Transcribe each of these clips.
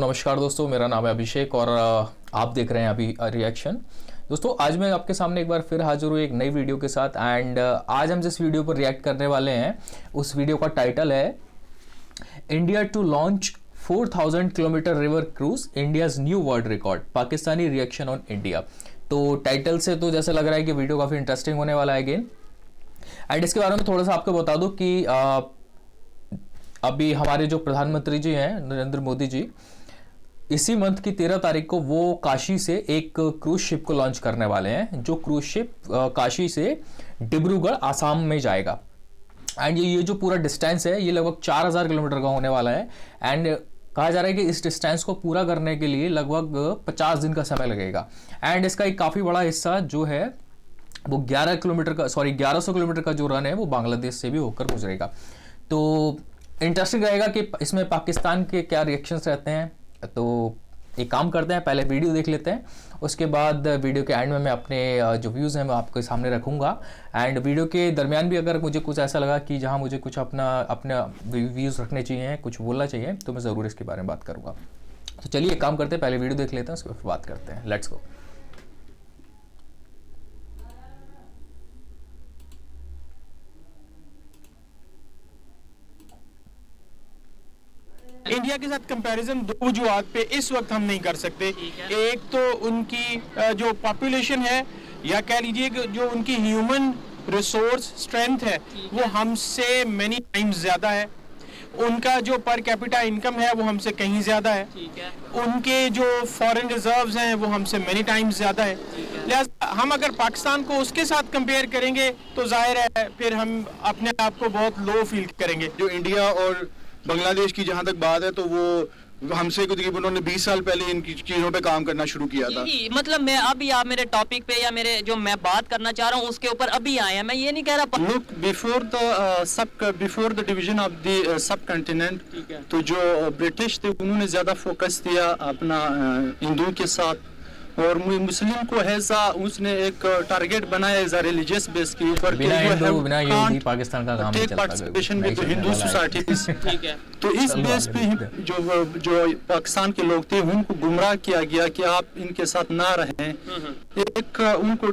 नमस्कार दोस्तों, मेरा नाम है अभिषेक और आप देख रहे हैं अभी रिएक्शन। दोस्तों आज मैं आपके सामने एक बार फिर हाजिर हूँ एक नई वीडियो के साथ। एंड आज हम जिस वीडियो पर रिएक्ट करने वाले हैं उस वीडियो का टाइटल है India to launch 4000 kilometre river cruise, India's new world record, Pakistani reaction on India. तो टाइटल से तो जैसे लग रहा है कि वीडियो काफ़ी इंटरेस्टिंग होने वाला है अगेन। एंड इसके बारे में थोड़ा सा आपको बता दूं कि अभी हमारे जो प्रधानमंत्री जी हैं नरेंद्र मोदी जी, इसी मंथ की 13 तारीख को वो काशी से एक क्रूज शिप को लॉन्च करने वाले हैं, जो क्रूज शिप काशी से डिब्रूगढ़ आसाम में जाएगा। एंड ये जो पूरा डिस्टेंस है ये लगभग 4000 किलोमीटर का होने वाला है। एंड कहा जा रहा है कि इस डिस्टेंस को पूरा करने के लिए लगभग 50 दिन का समय लगेगा। एंड इसका एक काफ़ी बड़ा हिस्सा जो है वो 1100 किलोमीटर का जो रन है वो बांग्लादेश से भी होकर गुजरेगा। तो इंटरेस्टिंग रहेगा कि इसमें पाकिस्तान के क्या रिएक्शंस रहते हैं। तो एक काम करते हैं, पहले वीडियो देख लेते हैं, उसके बाद वीडियो के एंड में मैं अपने जो व्यूज़ हैं मैं आपके सामने रखूंगा। एंड वीडियो के दरमियान भी अगर मुझे कुछ ऐसा लगा कि जहां मुझे कुछ अपना व्यूज़ रखने चाहिए, कुछ बोलना चाहिए, तो मैं ज़रूर इसके बारे में बात करूँगा। तो चलिए एक काम करते हैं, पहले वीडियो देख लेते हैं, उसके बाद बात करते हैं। Let's go. इंडिया के साथ कंपैरिजन दो वजूहात पे इस वक्त हम नहीं कर सकते। एक तो उनकी जो पॉपुलेशन है या कह लीजिए कि जो उनकी ह्यूमन रिसोर्स स्ट्रेंथ है वो हमसे मैनी टाइम्स ज़्यादा है। उनका जो पर कैपिटा इनकम है वो हमसे कहीं ज़्यादा है। उनके जो फॉरेन रिजर्व्स हैं वो हमसे मैनी टाइम्स ज़्यादा है। लिहाजा हम अगर पाकिस्तान को उसके साथ कंपेयर करेंगे तो जाहिर है फिर हम अपने आप को बहुत लो फील करेंगे। जो इंडिया और बांग्लादेश की जहां तक बात है तो वो हमसे तकरीबन उन्होंने 20 साल पहले इन चीजों पे काम करना शुरू किया था। मतलब मैं अभी आप मेरे टॉपिक पे या मेरे जो मैं बात करना चाह रहा हूँ उसके ऊपर अभी आए हैं, मैं ये नहीं कह रहा। Look before the division of the sub continent, तो जो ब्रिटिश थे उन्होंने ज्यादा फोकस दिया अपना हिंदुओं के साथ, और मुस्लिम को हैजा उसने एक टारगेट बनाया एज रिलीजियस बेस के ऊपर पाकिस्तान का काम take participation with Hindu societies. तो इस बेस पे जो पाकिस्तान के लोग थे उनको गुमराह किया गया कि आप इनके साथ ना रहें। एक उनको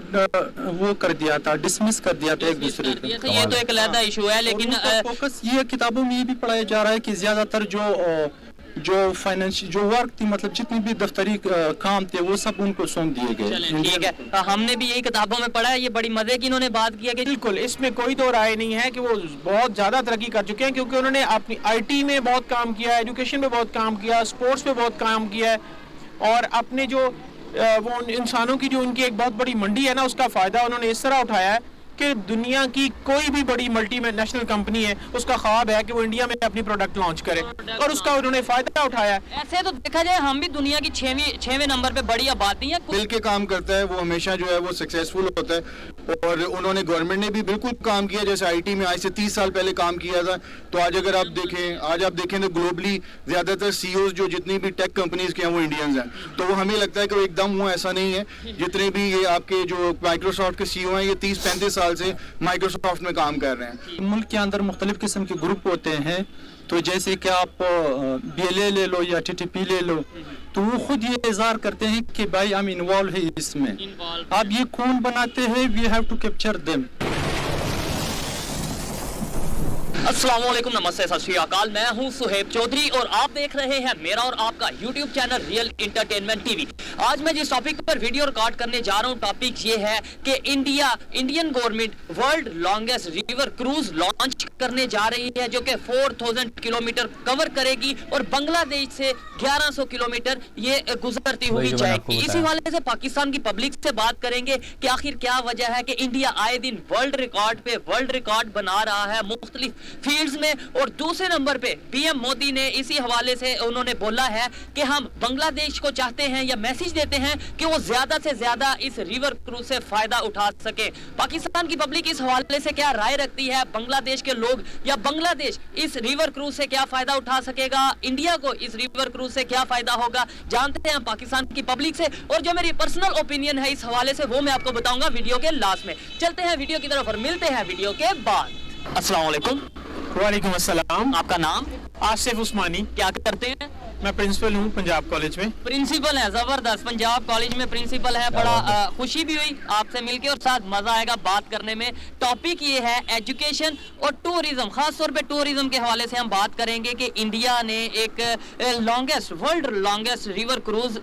वो कर दिया था, डिसमिस कर दिया था एक दूसरे को। ये तो एक अलग इशू है, लेकिन फोकस ये किताबों में ये भी पढ़ाया जा रहा है कि ज्यादातर जो फाइनेंशियल जो वर्क थी, मतलब जितनी भी दफ्तरी काम थे वो सब उनको सौंप दिए गए। ठीक है, हमने भी यही किताबों में पढ़ा है। ये बड़ी मजे की इन्होंने बात किया कि बिल्कुल इसमें कोई दो राय नहीं है कि वो बहुत ज़्यादा तरक्की कर चुके हैं, क्योंकि उन्होंने अपनी IT में बहुत काम किया है, एजुकेशन में बहुत काम किया, स्पोर्ट्स पे बहुत काम किया है, और अपने जो वो इंसानों की जो उनकी एक बहुत बड़ी मंडी है ना, उसका फ़ायदा उन्होंने इस तरह उठाया है कि दुनिया की कोई भी बड़ी मल्टीनेशनल कंपनी है उसका ख्वाब है कि वो इंडिया में अपनी प्रोडक्ट लॉन्च करे, और उसका उन्होंने फायदा उठाया। ऐसे तो देखा जाए हम भी दुनिया की 6वें नंबर पे बड़ी आबादी है। मिल के काम करता है वो हमेशा जो है वो सक्सेसफुल होता है। और उन्होंने गवर्नमेंट ने भी बिल्कुल काम किया, जैसे IT में आज से 30 साल पहले काम किया था। तो आज अगर आप देखें तो ग्लोबली ज्यादातर CEOs जो जितनी भी टेक कंपनीज के हैं वो इंडियंस हैं। तो वो हमें लगता है कि एकदम वो ऐसा नहीं है। जितने भी ये आपके जो माइक्रोसॉफ्ट के CEO हैं ये 30-35 साल से माइक्रोसॉफ्ट में काम कर रहे हैं। मुल्क के अंदर मुख्तलिफ किस्म के ग्रुप होते हैं, तो जैसे कि आप BLA ले लो या TTP ले लो, तो वो खुद ये इज़हार करते हैं कि भाई हम इन्वॉल्व है इसमें। आप ये कौन बनाते हैं, we have to capture them. अस्सलाम वालेकुम, नमस्ते, सत श्री अकाल। मैं हूं सुहेब चौधरी और आप देख रहे हैं मेरा और आपका YouTube channel real entertainment TV। आज मैं जिस टॉपिक पर वीडियो रिकॉर्ड करने जा रहा हूं, टॉपिक ये है कि Indian government world longest river cruise launch करने जा रही है, जो कि 4000 किलोमीटर कवर करेगी और बांग्लादेश से 1100 किलोमीटर ये गुजरती हुई जाएगी। इसी हवाले से पाकिस्तान की पब्लिक से बात करेंगे कि आखिर क्या वजह है कि इंडिया आए दिन वर्ल्ड रिकॉर्ड बना रहा है मुख्तलिफ फील्ड्स में। और दूसरे नंबर पे PM मोदी ने इसी हवाले से उन्होंने बोला है कि हम बांग्लादेश को चाहते हैं या मैसेज देते हैं कि वो ज्यादा से ज्यादा इस रिवर क्रूज से फायदा उठा सके। पाकिस्तान की पब्लिक इस हवाले से क्या राय रखती है, बांग्लादेश के लोग या बांग्लादेश इस रिवर क्रूज से क्या फायदा उठा सकेगा, इंडिया को इस रिवर क्रूज से क्या फायदा होगा, जानते हैं पाकिस्तान की पब्लिक से। और जो मेरी पर्सनल ओपिनियन है इस हवाले से वो मैं आपको बताऊंगा वीडियो के लास्ट में। चलते हैं वीडियो की तरफ और मिलते हैं वीडियो के बाद। अस्सलाम वालेकुम। वालेकुम अस्सलाम। आपका नाम? आसिफ उस्मानी। क्या करते हैं? मैं प्रिंसिपल हूँ पंजाब कॉलेज में। प्रिंसिपल है, जबरदस्त। पंजाब कॉलेज में प्रिंसिपल है। बड़ा खुशी भी हुई आपसे मिलके और साथ मजा आएगा बात करने में। टॉपिक ये है एजुकेशन और टूरिज्म, खास तौर पे टूरिज्म के हवाले से हम बात करेंगे कि इंडिया ने एक वर्ल्ड लॉन्गेस्ट रिवर क्रूज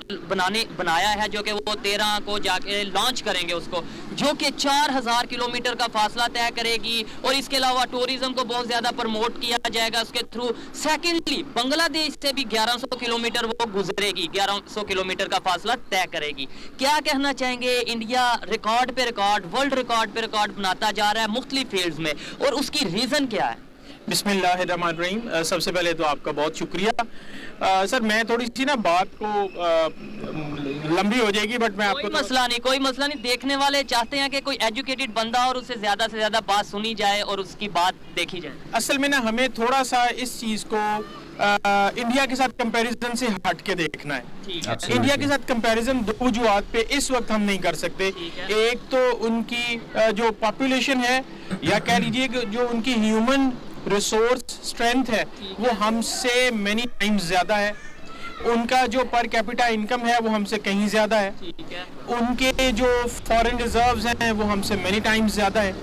बनाया है, जो कि वो 13 को जाके लॉन्च करेंगे उसको, जो कि 4000 किलोमीटर का फासला तय करेगी और इसके अलावा टूरिज्म को बहुत ज्यादा प्रमोट किया जाएगा उसके थ्रू। सेकेंडली, बांग्लादेश से भी 1100 किलोमीटर वो गुजरेगी, 1100 किलोमीटर का फासला तय करेगी। क्या कहना चाहेंगे? इंडिया रिकॉर्ड पे रिकॉर्ड, वर्ल्ड रिकॉर्ड पे रिकॉर्ड बनाता जा रहा है मुख्तलिफ फील्ड्स में, और उसकी रीजन क्या है? बिस्मिल्लाहिर्रहमानिर्रहीम। सबसे पहले तो आपका बहुत शुक्रिया। सर, मैं थोड़ी सी ना बात को लंबी हो जाएगी, बट मैं आपको कोई मसला नहीं। देखने वाले चाहते हैं कि कोई एजुकेटेड बंदा और उससे ज्यादा बात सुनी जाए और उसकी बात देखी जाए। असल में ना हमें थोड़ा सा इस चीज को इंडिया के साथ कंपैरिजन से हट के देखना है। इंडिया के साथ कंपैरिजन दो वजूहात पे इस वक्त हम नहीं कर सकते। एक तो उनकी जो पॉपुलेशन है, या कह लीजिए कि जो उनकी ह्यूमन रिसोर्स स्ट्रेंथ है, वो हमसे मैनी टाइम्स ज्यादा है। उनका जो पर कैपिटा इनकम है वो हमसे कहीं ज्यादा है। उनके जो फॉरेन रिजर्व्स हैं वो हमसे मैनी टाइम्स ज्यादा है।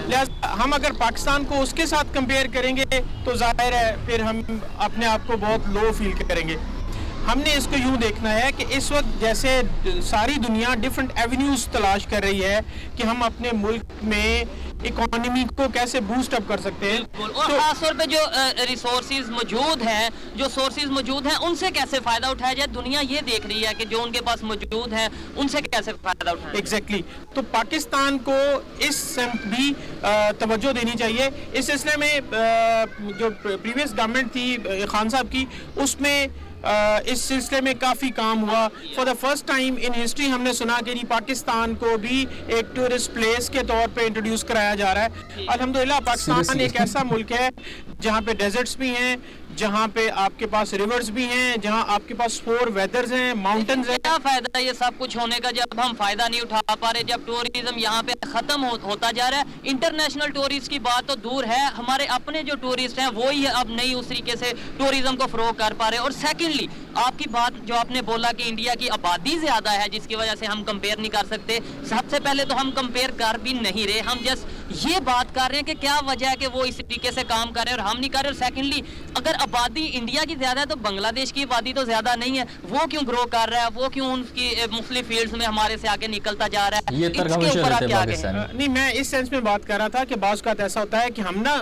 लिहाजा हम अगर पाकिस्तान को उसके साथ कंपेयर करेंगे तो जाहिर है फिर हम अपने आप को बहुत लो फील करेंगे। हमने इसको यूं देखना है कि इस वक्त जैसे सारी दुनिया डिफरेंट एवेन्यूज तलाश कर रही है कि हम अपने मुल्क में इकोनॉमी को कैसे बूस्ट अप कर सकते हैं, और खास तौर पे जो रिसोर्सेज मौजूद हैं, जो सोर्सेज मौजूद हैं, उनसे कैसे फायदा उठाया जाए। दुनिया ये देख रही है कि जो उनके पास मौजूद है उनसे कैसे फायदा उठाया। एग्जैक्टली। तो पाकिस्तान को इस भी तवज्जो देनी चाहिए। इस सिलसिले में जो प्रीवियस गवर्नमेंट थी खान साहब की, उसमें इस सिलसिले में काफ़ी काम हुआ। For the first time in history हमने सुना कि पाकिस्तान को भी एक टूरिस्ट प्लेस के तौर पे इंट्रोड्यूस कराया जा रहा है। अल्हम्दुलिल्लाह पाकिस्तान एक ऐसा मुल्क है जहाँ पे डेजर्ट्स भी हैं, जहाँ पे आपके पास रिवर्स भी हैं, जहाँ आपके पास 4 वेदर्स हैं, माउंटेन्स हैं। क्या फायदा ये सब कुछ होने का जब हम फायदा नहीं उठा पा रहे, जब टूरिज्म यहाँ पे खत्म होता जा रहा है। इंटरनेशनल टूरिस्ट की बात तो दूर है, हमारे अपने जो टूरिस्ट हैं वो ही अब नहीं उस तरीके से टूरिज्म को फरोग कर पा रहे। और सेकेंडली, आपकी बात जो आपने बोला कि इंडिया की आबादी ज्यादा है जिसकी वजह से हम कंपेयर नहीं कर सकते। सबसे पहले तो हम कंपेयर कर भी नहीं रहे, हम जस्ट ये बात कर रहे हैं कि क्या वजह है कि वो इस तरीके से काम कर रहे हैं और हम नहीं कर रहे। और सेकेंडली, अगर आबादी इंडिया की ज्यादा है तो बांग्लादेश की आबादी तो ज्यादा नहीं है, वो क्यों ग्रो कर रहा है, वो क्यों उनकी मुख्तलिफ फील्ड्स में हमारे से आगे निकलता जा रहा है। इसके ऊपर आप क्या कहें? नहीं, मैं इस सेंस में बात कर रहा था कि बाज़ औक़ात ऐसा होता है कि हम ना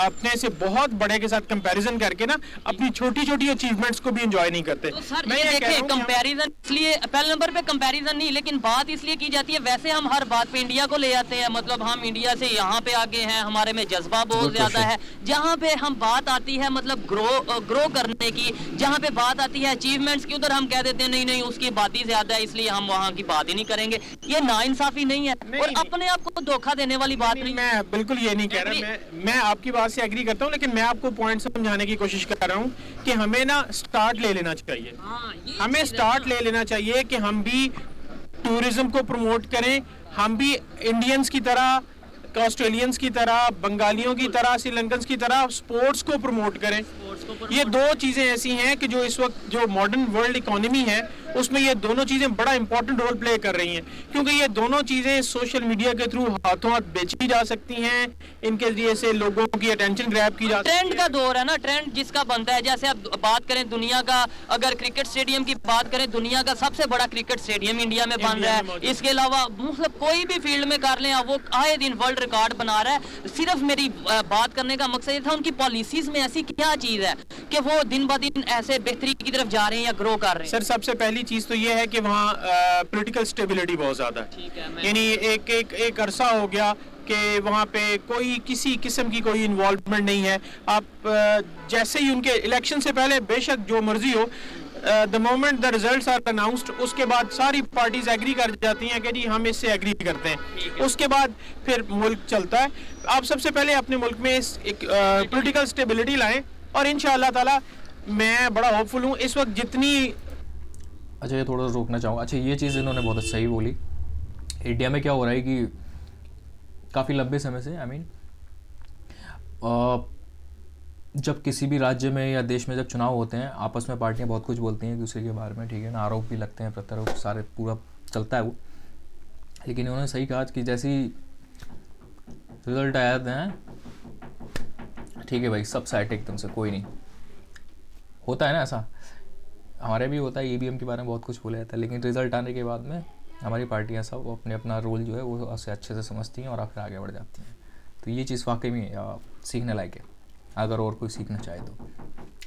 अपने से बहुत बड़े के साथ कंपैरिजन करके ना अपनी छोटी छोटी अचीवमेंट्स को भी एंजॉय नहीं करते। तो सर ये देखें, कंपैरिजन इसलिए पहले नंबर पे कंपैरिजन नहीं, लेकिन बात इसलिए की जाती है, वैसे हम हर बात पे इंडिया को ले आते हैं, मतलब हम इंडिया से यहाँ पे आगे हैं, हमारे में जज्बा बहुत ज्यादा है। जहाँ पे हम बात आती है मतलब ग्रो करने की, जहाँ पे बात आती है अचीवमेंट्स की, उधर हम कह देते हैं नहीं उसकी आबादी ज्यादा है इसलिए हम वहाँ की बात ही नहीं करेंगे। ये नाइंसाफी नहीं है और अपने आप को धोखा देने वाली बात नहीं। मैं बिल्कुल ये नहीं कह रहा, मैं आपकी बात से एग्री करता हूँ, लेकिन मैं आपको पॉइंट समझाने की कोशिश कर रहा हूँ कि हमें ना स्टार्ट ले लेना चाहिए। हमें स्टार्ट ले लेना चाहिए कि हम भी टूरिज्म को प्रमोट करें, हम भी इंडियंस की तरह, ऑस्ट्रेलियंस की तरह, बंगालियों की तरह, श्रीलंकन्स की तरह स्पोर्ट्स को प्रमोट करें। ये दो चीज़ें ऐसी हैं कि जो इस वक्त जो मॉडर्न वर्ल्ड इकोनॉमी है उसमें ये दोनों चीज़ें बड़ा इंपॉर्टेंट रोल प्ले कर रही हैं, क्योंकि ये दोनों चीज़ें सोशल मीडिया के थ्रू हाथों हाथ बेची जा सकती हैं, इनके जरिए से लोगों की अटेंशन ग्रैब की जा सकती है। ट्रेंड का दौर है ना, ट्रेंड जिसका बनता है। जैसे आप बात करें दुनिया का, अगर क्रिकेट स्टेडियम की बात करें, दुनिया का सबसे बड़ा क्रिकेट स्टेडियम इंडिया में बन रहा है। इसके अलावा मतलब कोई भी फील्ड में कर लें, वो आए दिन वर्ल्ड रिकॉर्ड बना रहा है। सिर्फ मेरी बात करने का मकसद ये था, उनकी पॉलिसीज में ऐसी क्या चीज है कि वो दिन ब दिन ऐसे बेहतरी की तरफ जा रहे हैं या ग्रो कर रहे हैं। सर, सबसे पहली चीज तो ये है कि वहाँ पॉलिटिकल स्टेबिलिटी बहुत ज्यादा है। यानी एक अरसा हो गया कि वहाँ पे कोई किसी किस्म की कोई इन्वॉल्वमेंट नहीं है। आप जैसे ही उनके इलेक्शन से पहले बेशक जो मर्जी हो, the moment the results are announced, उसके बाद सारी पार्टीज एग्री कर जाती हैं कि जी हम इससे एग्री करते हैं। उसके बाद फिर मुल्क चलता है। आप सबसे पहले अपने मुल्क में एक पॉलिटिकल स्टेबिलिटी लाएं और इंशाअल्लाह ताला मैं बड़ा होपफुल हूँ इस वक्त जितनी। अच्छा, ये थोड़ा रोकना चाहूँगा। अच्छा, ये चीज़ इन्होंने बहुत सही बोली। इंडिया में क्या हो रहा है कि काफ़ी लंबे समय से जब किसी भी राज्य में या देश में जब चुनाव होते हैं, आपस में पार्टियां बहुत कुछ बोलती हैं एक दूसरे के बारे में, ठीक है ना, आरोप भी लगते हैं, प्रत्यारोप, सारे पूरा चलता है वो। लेकिन उन्होंने सही कहा कि जैसी रिजल्ट आया था, ठीक है भाई, सब सेट एकदम से, कोई नहीं, होता है ना ऐसा, हमारे भी होता है, ईवीएम के बारे में बहुत कुछ बोला जाता है, लेकिन रिजल्ट आने के बाद में हमारी पार्टियां सब अपने अपना रोल जो है वो उससे अच्छे से समझती हैं और फिर आगे बढ़ जाती हैं। तो ये चीज़ वाकई में सीखने लायक है, अगर और कोई सीखना चाहे तो।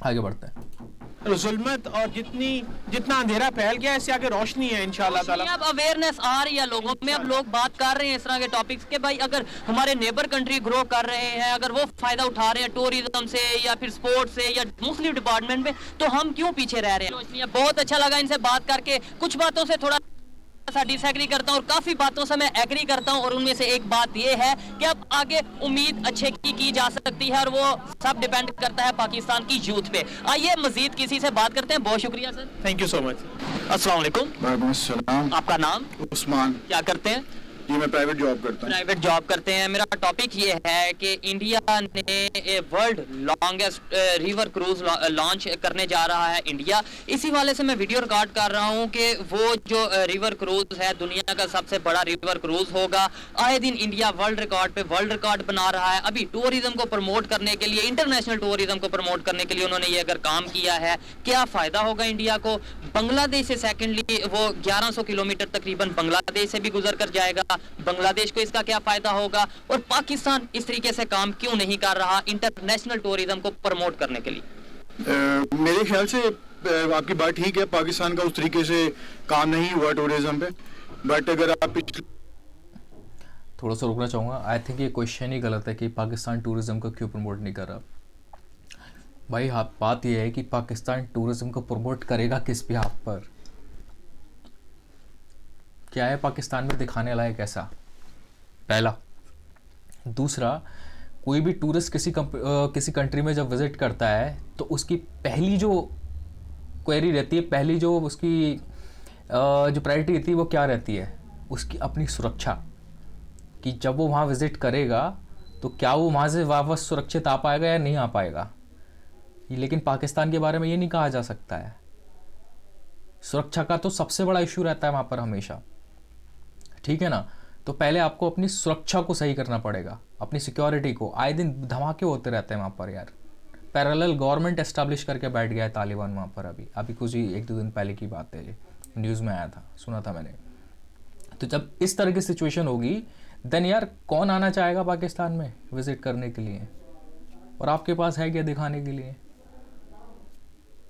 आगे बढ़ते हैं। जुल्मत और जितना अंधेरा फैल गया, इससे आगे रोशनी है इंशाल्लाह ताला। अब अवेयरनेस आ रही है लोगों में, अब लोग बात कर रहे हैं इस तरह के टॉपिक्स के, भाई अगर हमारे नेबर कंट्री ग्रो कर रहे हैं, अगर वो फायदा उठा रहे हैं टूरिज्म से या फिर स्पोर्ट्स से या मुस्लिम डिपार्टमेंट में, तो हम क्यों पीछे रह रहे हैं। बहुत अच्छा लगा इनसे बात करके, कुछ बातों से थोड़ा सा डिसएग्री करता हूं और काफी बातों से मैं एग्री करता हूं, और उनमें से एक बात यह है कि अब आगे उम्मीद अच्छे की जा सकती है, और वो सब डिपेंड करता है पाकिस्तान की यूथ पे। आइए मजीद किसी से बात करते हैं। बहुत शुक्रिया sir, thank you so much. अस्सलाम वालेकुम। वालेकुम अस्सलाम। आपका नाम? उस्मान। क्या करते हैं? जी मैं प्राइवेट जॉब करता हूँ। प्राइवेट जॉब करते हैं। मेरा टॉपिक ये है कि इंडिया ने world longest river cruise launch करने जा रहा है इंडिया। इसी वाले से मैं वीडियो रिकॉर्ड कर रहा हूँ कि वो जो रिवर क्रूज है दुनिया का सबसे बड़ा रिवर क्रूज होगा। आए दिन इंडिया वर्ल्ड रिकॉर्ड बना रहा है। अभी टूरिज्म को प्रमोट करने के लिए, इंटरनेशनल टूरिज्म को प्रमोट करने के लिए उन्होंने ये अगर काम किया है, क्या फायदा होगा इंडिया को। बांग्लादेश से सेकेंडली वो 1100 किलोमीटर तकरीबन बांग्लादेश से भी गुजर कर जाएगा। बांग्लादेश को इसका क्या फायदा होगा, और पाकिस्तान इस तरीके से काम क्यों नहीं कर रहा इंटरनेशनल टूरिज्म को प्रमोट करने के लिए। मेरे ख्याल से आपकी बात ठीक है, पाकिस्तान का उस तरीके से काम नहीं हुआ टूरिज्म पे, बट अगर आप थोड़ा सा रुकना चाहूँगा। आई थिंक ये क्वेश्चन ही गलत है कि पाकिस्तान टूरिज्म को क्यों प्रमोट नहीं कर रहा। भाई हाँ, बात यह है कि पाकिस्तान टूरिज्म को प्रमोट करेगा किस बिहाफ पर, क्या है पाकिस्तान में दिखाने लायक ऐसा, पहला। दूसरा, कोई भी टूरिस्ट किसी कंट्री में जब विजिट करता है तो उसकी पहली जो क्वेरी रहती है, पहली जो उसकी जो प्रायोरिटी रहती है वो क्या रहती है, उसकी अपनी सुरक्षा, कि जब वो वहाँ विजिट करेगा तो क्या वो वहाँ से वापस सुरक्षित आ पाएगा या नहीं आ पाएगा। लेकिन पाकिस्तान के बारे में ये नहीं कहा जा सकता है। सुरक्षा का तो सबसे बड़ा इशू रहता है वहाँ पर हमेशा, ठीक है ना। तो पहले आपको अपनी सुरक्षा को सही करना पड़ेगा, अपनी सिक्योरिटी को। आए दिन धमाके होते रहते हैं वहाँ पर यार। पैरेलल गवर्नमेंट एस्टैब्लिश करके बैठ गया है तालिबान वहाँ पर। अभी कुछ ही 1-2 दिन पहले की बात है, ये न्यूज़ में आया था, सुना था मैंने। तो जब इस तरह की सिचुएशन होगी देन यार कौन आना चाहेगा पाकिस्तान में विजिट करने के लिए, और आपके पास है क्या दिखाने के लिए।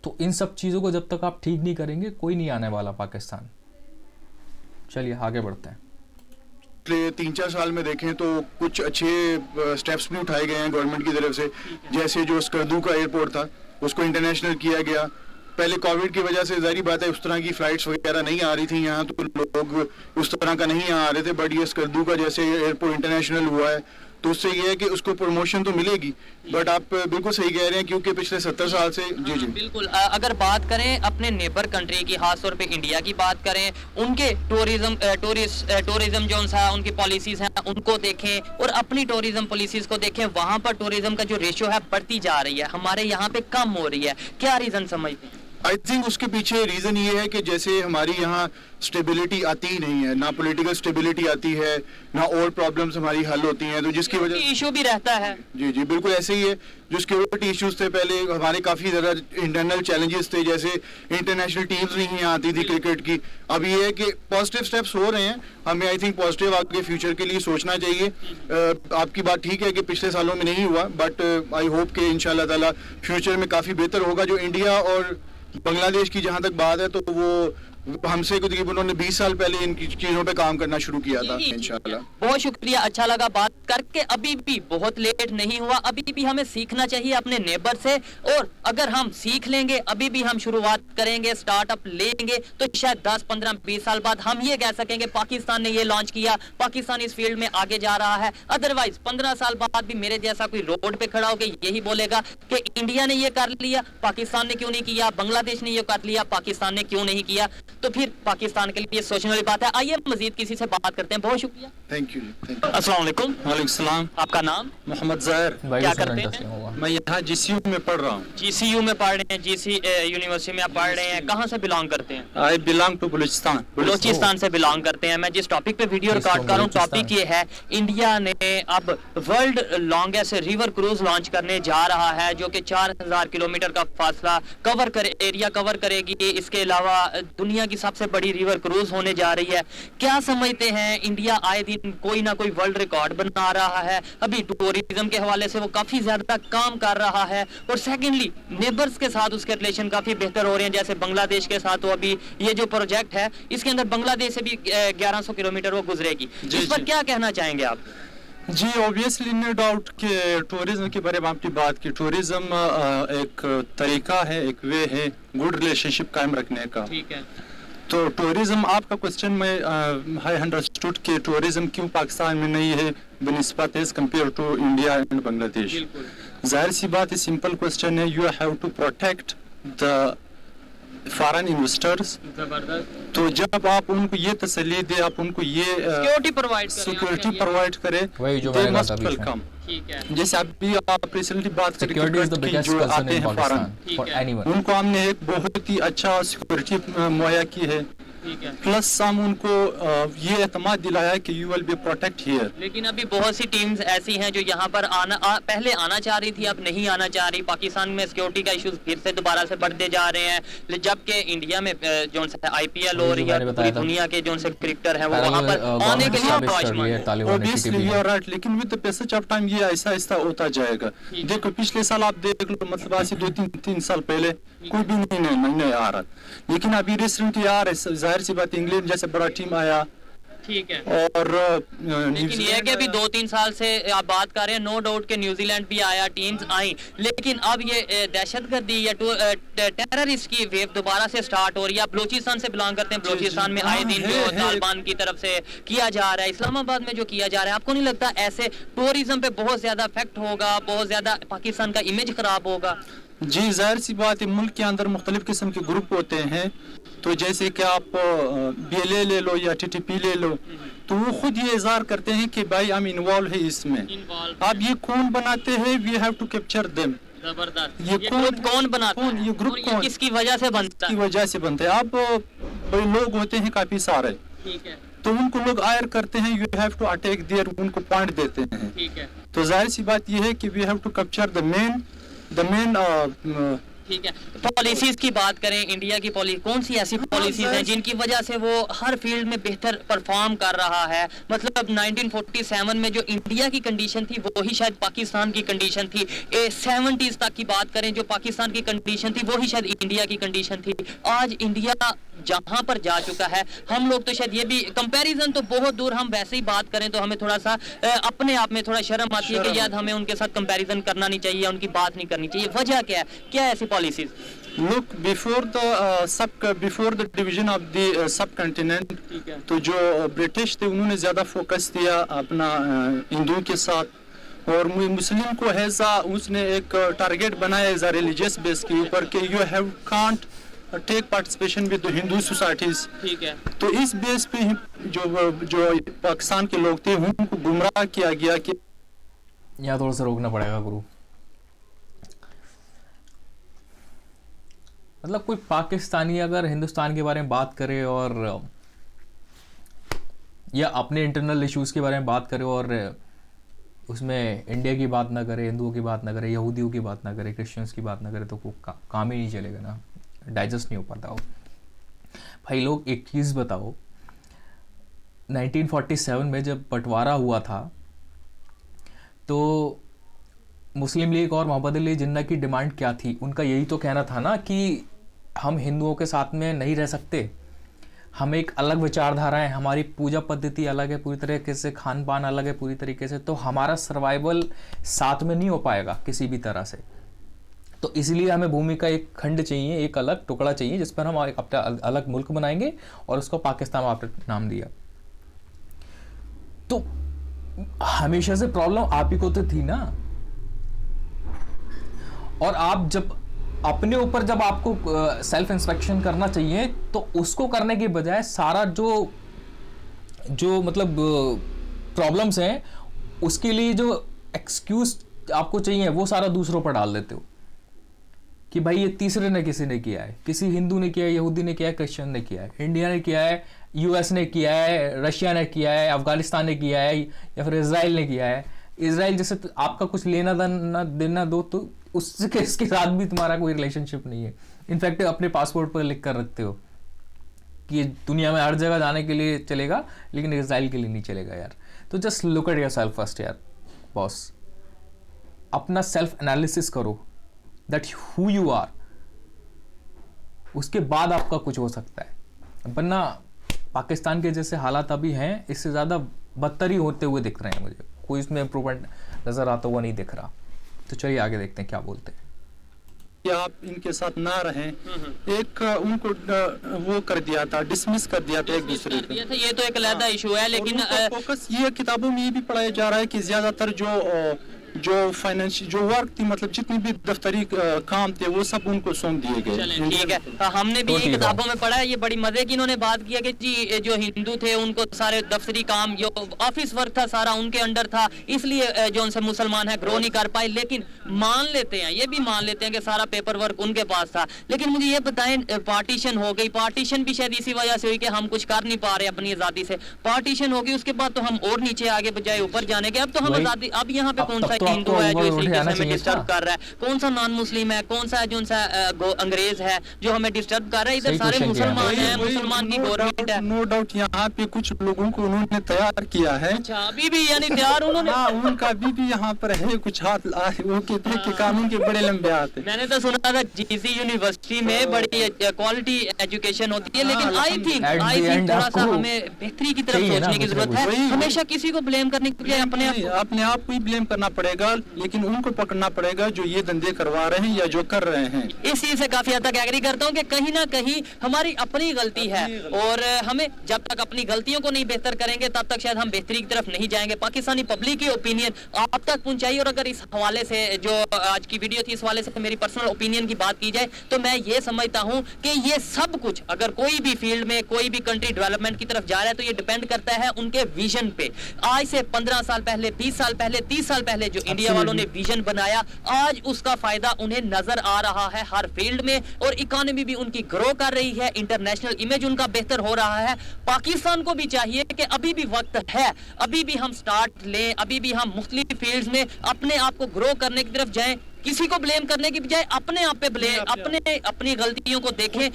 तो इन सब चीज़ों को जब तक आप ठीक नहीं करेंगे, कोई नहीं आने वाला पाकिस्तान। चलिए आगे बढ़ते हैं। पिछले 3-4 साल में देखें तो कुछ अच्छे स्टेप्स भी उठाए गए हैं गवर्नमेंट की तरफ से, जैसे जो स्कर्दू का एयरपोर्ट था उसको इंटरनेशनल किया गया। पहले कोविड की वजह से जाहिर बात है उस तरह की फ्लाइट्स वगैरह नहीं आ रही थी यहाँ, तो लोग उस तरह का नहीं आ रहे थे, बट ये स्कर्दू का जैसे एयरपोर्ट इंटरनेशनल हुआ है तो उससे ये है कि उसको प्रमोशन तो मिलेगी। बट आप बिल्कुल सही कह रहे हैं, क्योंकि पिछले 70 साल से जी बिल्कुल। अगर बात करें अपने नेबर कंट्री की, खासतौर पे इंडिया की बात करें, उनके टूरिज्म जो उनकी पॉलिसीज हैं उनको देखें, और अपनी टूरिज्म पॉलिसीज को देखें। वहां पर टूरिज्म का जो रेशियो है बढ़ती जा रही है, हमारे यहाँ पे कम हो रही है। क्या रीजन समझते हैं? आई थिंक उसके पीछे रीजन ये है कि जैसे हमारी यहाँ स्टेबिलिटी आती ही नहीं है, ना पॉलिटिकल स्टेबिलिटी आती है, ना और प्रॉब्लम्स हमारी हल होती हैं, तो जिसकी वजह इशू भी रहता है। जी बिल्कुल ऐसे ही है। जो सिक्योरिटी इश्यूज थे पहले हमारे काफ़ी ज़्यादा इंटरनल चैलेंजेस थे, जैसे इंटरनेशनल टीम्स नहीं आती थी क्रिकेट की। अब ये है कि पॉजिटिव स्टेप्स हो रहे हैं, हमें आई थिंक पॉजिटिव आगे फ्यूचर के लिए सोचना चाहिए। आपकी बात ठीक है कि पिछले सालों में नहीं हुआ, बट आई होप कि इंशाल्लाह ताला फ्यूचर में काफ़ी बेहतर होगा। जो इंडिया और बांग्लादेश की जहां तक बात है तो वो हमसे तकरीबन उन्होंने 20 साल पहले इन चीजों पे काम करना शुरू किया था। इंशाल्लाह बहुत शुक्रिया, अच्छा लगा बात करके। अभी भी बहुत लेट नहीं हुआ, अभी भी हमें सीखना चाहिए अपने नेबर से, और अगर हम सीख लेंगे, अभी भी हम शुरुआत करेंगे, स्टार्टअप लेंगे, तो शायद 10, 15, 20 साल बाद हम ये कह सकेंगे पाकिस्तान ने ये लॉन्च किया, पाकिस्तान इस फील्ड में आगे जा रहा है। अदरवाइज 15 साल बाद भी मेरे जैसा कोई रोड पे खड़ा होकर यही बोलेगा कि इंडिया ने ये कर लिया, पाकिस्तान ने क्यों नहीं किया, बांग्लादेश ने ये कर लिया, पाकिस्तान ने क्यों नहीं किया। तो फिर पाकिस्तान के लिए सोचने वाली बात है। आइए मजीद किसी से बात करते हैं। बहुत शुक्रिया। Thank you, thank you. अस्सलाम वालेकुम। वालेकुम सलाम। आपका नाम? मोहम्मद ज़ाहिर। भाई क्या उसमें करते इंटरेस्ट हैं? नहीं होगा। मैं यहाँ GCU में पढ़ रहा हूँ। GCU में पढ़ रहे हैं? GC यूनिवर्सिटी में आप पढ़ रहे हैं। कहाँ से बिलोंग करते हैं? I belong to Baluchistan. Baluchistan से बिलोंग करते हैं। मैं जिस टॉपिक पे वीडियो He's रिकॉर्ड from कर रहा हूँ, बलूचिस्तान। टॉपिक ये है, इंडिया ने अब world longest river cruise launch करने जा रहा है, जो कि 4000 किलोमीटर का फासला एरिया कवर करेगी। इसके अलावा दुनिया की सबसे बड़ी रिवर क्रूज होने जा रही है। क्या समझते हैं, इंडिया आए दिन कोई ना कोई वर्ल्ड रिकॉर्ड बना रहा है। अभी टूरिज्म के हवाले से वो काफी ज्यादा काम कर रहा है, और सेकेंडली नेबर्स के साथ उसके रिलेशन काफी बेहतर हो रहे हैं। जैसे बांग्लादेश के साथ, तो अभी ये जो प्रोजेक्ट है, इसके अंदर बांग्लादेश से भी 1100 किलोमीटर वो गुजरेगी। इस पर क्या कहना चाहेंगे आप? जी, ऑब्वियसली नो डाउट कि टूरिज्म के बारे में आपने बात की। टूरिज्म एक तरीका है, एक वे है गुड रिलेशनशिप कायम रखने का। ठीक है। तो टूरिज्म, आपका क्वेश्चन में आई अंडरस्टूड कि टूरिज्म क्यों पाकिस्तान में नहीं है बनिस्बत as compare to India and Bangladesh. जाहिर सी बात है, सिंपल क्वेश्चन है, you have to protect the foreign investors. जबरदस्त। तो जब आप उनको ये तसल्ली दे, आप उनको ये सिक्योरिटी प्रोवाइड करे, वही जो they मैंने कहा must था बीच में। welcome। ठीक है। जैसे अभी आप रिसेंटली बात करें सिक्योरिटी इज द क्रिकेट की, बिगेस्ट जो कंसर्न आते इन हैं पाकिस्तान फॉरेन, फॉर एनीवन। उनको हमने एक बहुत ही अच्छा सिक्योरिटी मुहैया की है। ठीक है। प्लस हम उनको ये एतमाद दिलाया कि you will be protect here. लेकिन अभी बहुत सी टीम्स ऐसी हैं जो यहाँ पर पहले आना चाह रही थी, अब नहीं आना चाह रही। पाकिस्तान में सिक्योरिटी का इश्यूज फिर से दोबारा से बढ़ते जा रहे हैं, जबकि इंडिया में जो IPL हो रही है, पूरी दुनिया के जो से क्रिकेटर हैं वो वहाँ पर आने के लिए ख्वाहिशमंद हैं। Obviously you are right, लेकिन with the passage of time ये ऐसा ऐसा होता जाएगा। देखो पिछले साल आप देख लो, मतलब आज से 2-3 साल पहले कोई भी नहीं आ रहा, लेकिन अभी रिसेंटली आ रहा है। जाहिर सी बात, इंग्लैंड जैसे बड़ा टीम आया। ठीक है। और लेकिन ये है कि अभी 2-3 साल से आप बात कर रहे हैं, नो डाउट के न्यूजीलैंड भी आया, टीम्स आई, लेकिन अब ये दहशतगर्दी या टेररिस्ट की वेव दोबारा से स्टार्ट हो रही है। आप बलूचिस्तान से बिलोंग करते हैं, बलूचिस्तान में आए दिन जो तालिबान की तरफ से किया जा रहा है, इस्लामाबाद में जो किया जा रहा है, आपको नहीं लगता ऐसे टूरिज्म पे बहुत ज्यादा इफेक्ट होगा, बहुत ज्यादा पाकिस्तान का इमेज खराब होगा? जी, जाहिर सी बात है, मुल्क के अंदर मुख्तलिफ किस्म के ग्रुप होते हैं। तो जैसे कि आप BLA ले लो या TTP ले लो, तो वो खुद ये इज़हार करते हैं कि भाई हम इन्वॉल्व है इसमें। अब ये कौन बनाते हैं, we have to capture them. जबरदस्त। ये ग्रुप कौन बनाता है? ये ग्रुप और ये कौन, किसकी वजह से बनता की है? वजह से बनते हैं। अब बड़े लोग होते हैं काफी सारे, ठीक है। तो उनको लोग आयर करते हैं, you have to attack there, उनको पॉइंट देते हैं। ठीक है। तो जाहिर सी बात ये है कि we have to capture the main ठीक है। पॉलिसीज की बात करें, इंडिया की कौन सी ऐसी पॉलिसीज हैं जिनकी वजह से वो हर फील्ड में बेहतर परफॉर्म कर रहा है? मतलब 1947 में जो इंडिया की कंडीशन थी वही शायद पाकिस्तान की कंडीशन थी। 70s तक की बात करें, जो पाकिस्तान की कंडीशन थी वही शायद इंडिया की कंडीशन थी। आज इंडिया जहां पर जा चुका है, हम लोग तो शायद ये भी कंपैरिजन तो बहुत दूर, हम वैसे ही बात करें तो हमें थोड़ा सा अपने आप में थोड़ा शर्म आती है कि यार हमें उनके साथ कंपैरिजन करना नहीं चाहिए, उनकी बात नहीं करनी चाहिए। वजह क्या है, क्या ऐसी policies? Look, before the division of the sub continent, तो जो ब्रिटिश थे उन्होंने ज्यादा फोकस दिया अपना हिंदुओं के साथ, और मुस्लिम को हैजा उसने एक टारगेट बनाया एज अ रिलीजियस बेस के ऊपर कि you have can't take participation with Hindu societies. ठीक है। तो इस बेस पे जो पाकिस्तान के लोग थे उनको गुमराह किया गया कि यहाँ थोड़ा सा रोकना पड़ेगा गुरु। मतलब कोई पाकिस्तानी अगर हिंदुस्तान के बारे में बात करे और या अपने इंटरनल इश्यूज के बारे में बात करे और उसमें इंडिया की बात ना करे, हिंदुओं की बात ना करे, यहूदियों की बात ना करे, क्रिश्चियंस की बात ना करे, तो काम ही नहीं चलेगा ना, डाइजेस्ट नहीं हो पाता हो। भाई लोग एक चीज़ बताओ, 1947 में जब बंटवारा हुआ था तो मुस्लिम लीग और मोहम्मद अली जिन्ना की डिमांड क्या थी? उनका यही तो कहना था ना कि हम हिंदुओं के साथ में नहीं रह सकते, हम एक अलग विचारधारा है, हमारी पूजा पद्धति अलग है पूरी तरीके से, खान पान अलग है पूरी तरीके से, तो हमारा सर्वाइवल साथ में नहीं हो पाएगा किसी भी तरह से। तो इसलिए हमें भूमि का एक खंड चाहिए, एक अलग टुकड़ा चाहिए जिस पर हम अपना अलग मुल्क बनाएंगे, और उसको पाकिस्तान आपने नाम दिया। तो हमेशा से प्रॉब्लम आप ही को तो थी ना। और आप जब अपने ऊपर जब आपको सेल्फ इंस्पेक्शन करना चाहिए तो उसको करने के बजाय सारा जो मतलब प्रॉब्लम्स हैं उसके लिए जो एक्सक्यूज आपको चाहिए वो सारा दूसरों पर डाल देते हो कि भाई ये तीसरे ने किसी ने किया है, किसी हिंदू ने किया है, यहूदी ने किया है, क्रिश्चियन ने किया है, इंडिया ने किया है, यूएस ने किया है, रशिया ने किया है, अफगानिस्तान ने किया है या फिर इजराइल ने किया है। इजराइल जैसे तो आपका कुछ लेना देना दो तो उसके साथ भी तुम्हारा कोई रिलेशनशिप नहीं है। इनफैक्ट अपने पासपोर्ट पर लिख कर रखते हो कि ये दुनिया में हर जगह जाने के लिए चलेगा लेकिन इजराइल के लिए नहीं चलेगा यार। तो just look at yourself first यार बॉस, अपना सेल्फ एनालिसिस करो दैट हु यू आर, उसके बाद आपका कुछ हो सकता है। वरना पाकिस्तान के जैसे हालात अभी हैं इससे ज़्यादा बदतर ही होते हुए दिख रहे हैं मुझे, कोई इसमें इम्प्रूवमेंट नज़र आता हुआ नहीं दिख रहा। तो चलिए आगे देखते हैं क्या बोलते हैं। कि आप इनके साथ ना रहें, एक उनको वो कर दिया था, डिसमिस कर दिया था एक दूसरे को। ये तो एक अलग इशू है, लेकिन फोकस ये किताबों में ये भी पढ़ाया जा रहा है कि ज्यादातर जो फाइनेंशियल जो वर्क थी, मतलब जितनी भी दफ्तरी काम थे वो सब उनको सौंप दिए गए। ठीक है, हमने भी ये किताबों में पढ़ा है। ये बड़ी मजे की इन्होंने बात किया कि जी जो हिंदू थे उनको सारे दफ्तरी काम जो ऑफिस वर्क था सारा उनके अंडर था, इसलिए जो उनसे मुसलमान है ग्रो नहीं कर पाए। लेकिन मान लेते हैं, ये भी मान लेते हैं कि सारा पेपर वर्क उनके पास था। लेकिन मुझे ये बताएं, पार्टीशन हो गई, पार्टीशन भी शायद इसी वजह से हुई कि हम कुछ कर नहीं पा रहे अपनी आजादी से। पार्टीशन हो गई, उसके बाद तो हम और नीचे आगे बजाय ऊपर जाने के। अब तो हम आजादी, अब यहाँ पे कौन सा हिंदू है जो इस तरीके से हमें डिस्टर्ब कर रहा है, कौन सा नॉन मुस्लिम है, कौन सा जो अंग्रेज है जो हमें डिस्टर्ब कर रहा है। इधर सारे मुसलमान हैं, मुसलमान की गवर्नमेंट है। नो डाउट यहाँ पे कुछ लोगों को उन्होंने तैयार किया है। अच्छा, अभी भी यानी तैयार उन्होंने? हाँ, उनका अभी भी यहाँ पर है कुछ हाथ, वो कहते हैं कि कानून के बड़े लंबे हाथ हैं। मैंने तो सुना था जीसी यूनिवर्सिटी में बड़ी क्वालिटी एजुकेशन होती है, लेकिन आई थिंक थोड़ा सा हमें बेहतरी की तरफ सोचने की जरूरत है। हमेशा किसी को ब्लेम करने के लिए अपने आप को ही ब्लेम करना पड़ेगा, लेकिन उनको पकड़ना पड़ेगा जो ये धंधे करवा रहे हैं या जो कर रहे हैं। इस चीज से काफी हद तक एग्री करता हूँ कि कहीं ना कहीं हमारी अपनी गलती है, और हमें जब तक अपनी गलतियों को नहीं बेहतर करेंगे तब तक शायद हम बेहतरी की तरफ नहीं जाएंगे। पाकिस्तानी पब्लिक की ओपिनियन आप तक पहुंचाइए। और अगर इस हवाले से जो आज की वीडियो थी, इस हवाले से मेरी पर्सनल ओपिनियन की बात की जाए तो मैं ये समझता हूँ कि ये सब कुछ अगर कोई भी फील्ड में कोई भी कंट्री डेवलपमेंट की तरफ जा रहा है तो ये डिपेंड करता है उनके विजन पे। आज से 15 साल पहले, 20 साल पहले, 30 साल पहले जो इंडिया वालों ने विजन बनाया, आज उसका फायदा उन्हें नजर आ रहा है हर फील्ड में, और इकोनॉमी भी उनकी ग्रो कर रही है, इंटरनेशनल इमेज उनका बेहतर हो रहा है। पाकिस्तान को भी चाहिए कि अभी भी वक्त है, अभी भी हम स्टार्ट लें, अभी भी हम मुख्तलिफ फील्ड्स में अपने आप को ग्रो करने की तरफ जाएं। किसी को ब्लेम करने की बजाय अपने आप पे ब्लेम, अपनी गलतियों को देखें,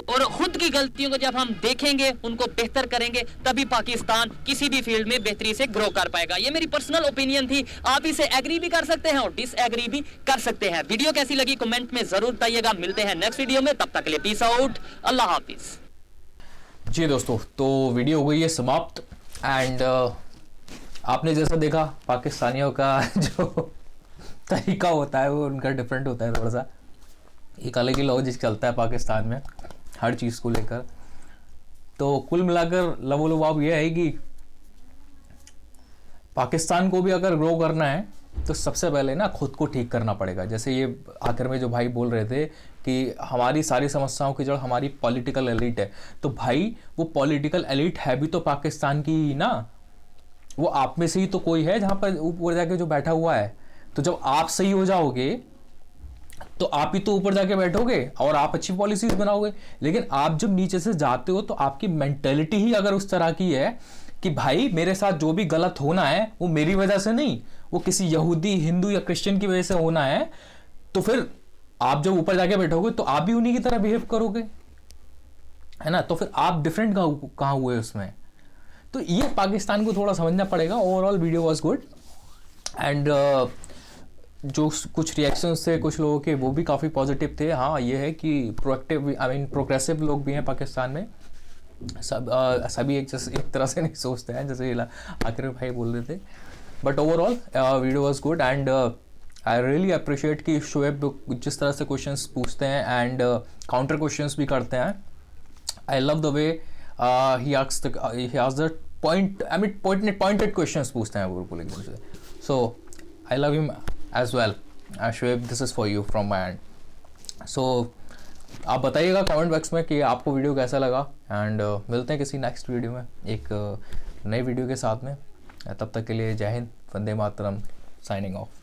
और खुद की गलतियों को जब हम देखेंगे, उनको बेहतर करेंगे, तभी पाकिस्तान किसी भी फील्ड में बेहतरी से ग्रो कर पाएगा। ये मेरी पर्सनल ओपिनियन थी, आप इसे एग्री भी कर सकते हैं और डिसएग्री भी कर सकते हैं। वीडियो कैसी लगी कमेंट में जरूर बताइएगा। मिलते हैं नेक्स्ट वीडियो में, तब तक के लिए पीस आउट, अल्लाह हाफिज। जी दोस्तों, तो वीडियो हो गई है समाप्त। एंड आपने जैसा देखा पाकिस्तानियों का जो तरीका होता है वो उनका डिफरेंट होता है थोड़ा सा। एक अलग ही लॉजिक चलता है पाकिस्तान में हर चीज़ को लेकर। तो कुल मिलाकर लबोलुबाब ये है कि पाकिस्तान को भी अगर ग्रो करना है तो सबसे पहले ना खुद को ठीक करना पड़ेगा। जैसे ये आखिर में जो भाई बोल रहे थे कि हमारी सारी समस्याओं की जड़ हमारी पॉलिटिकल एलिट है, तो भाई वो पॉलिटिकल एलिट है भी तो पाकिस्तान की ही ना। वो आप में से ही तो कोई है जहाँ पर ऊपर जाके जो बैठा हुआ है। तो जब आप सही हो जाओगे तो आप ही तो ऊपर जाके बैठोगे और आप अच्छी पॉलिसीज बनाओगे। लेकिन आप जब नीचे से जाते हो तो आपकी मेंटेलिटी ही अगर उस तरह की है कि भाई मेरे साथ जो भी गलत होना है वो मेरी वजह से नहीं, वो किसी यहूदी, हिंदू या क्रिश्चियन की वजह से होना है, तो फिर आप जब ऊपर जाके बैठोगे तो आप भी उन्हीं की तरह बिहेव करोगे, है ना। तो फिर आप डिफरेंट कहाँ हुए उसमें। तो ये पाकिस्तान को थोड़ा समझना पड़ेगा। Overall video was good and जो कुछ रिएक्शंस थे कुछ लोगों के वो भी काफ़ी पॉजिटिव थे। हाँ, ये है कि प्रोएक्टिव प्रोग्रेसिव लोग भी हैं पाकिस्तान में। सभी एक तरह से नहीं सोचते हैं जैसे आखिर में भाई बोल रहे थे। But overall video was good and I really appreciate कि शोएब जिस तरह से क्वेश्चंस पूछते हैं एंड काउंटर क्वेश्चंस भी करते हैं। I love the way he asks the pointed questions पूछते हैं वो बिल्कुल एकदम से। So I love him as well. Shoaib, this is for you from my end. सो आप बताइएगा कमेंट बॉक्स में कि आपको वीडियो कैसा लगा, एंड मिलते हैं किसी नेक्स्ट वीडियो में एक नई वीडियो के साथ में। तब तक के लिए जय हिंद, वंदे मातरम, साइनिंग ऑफ।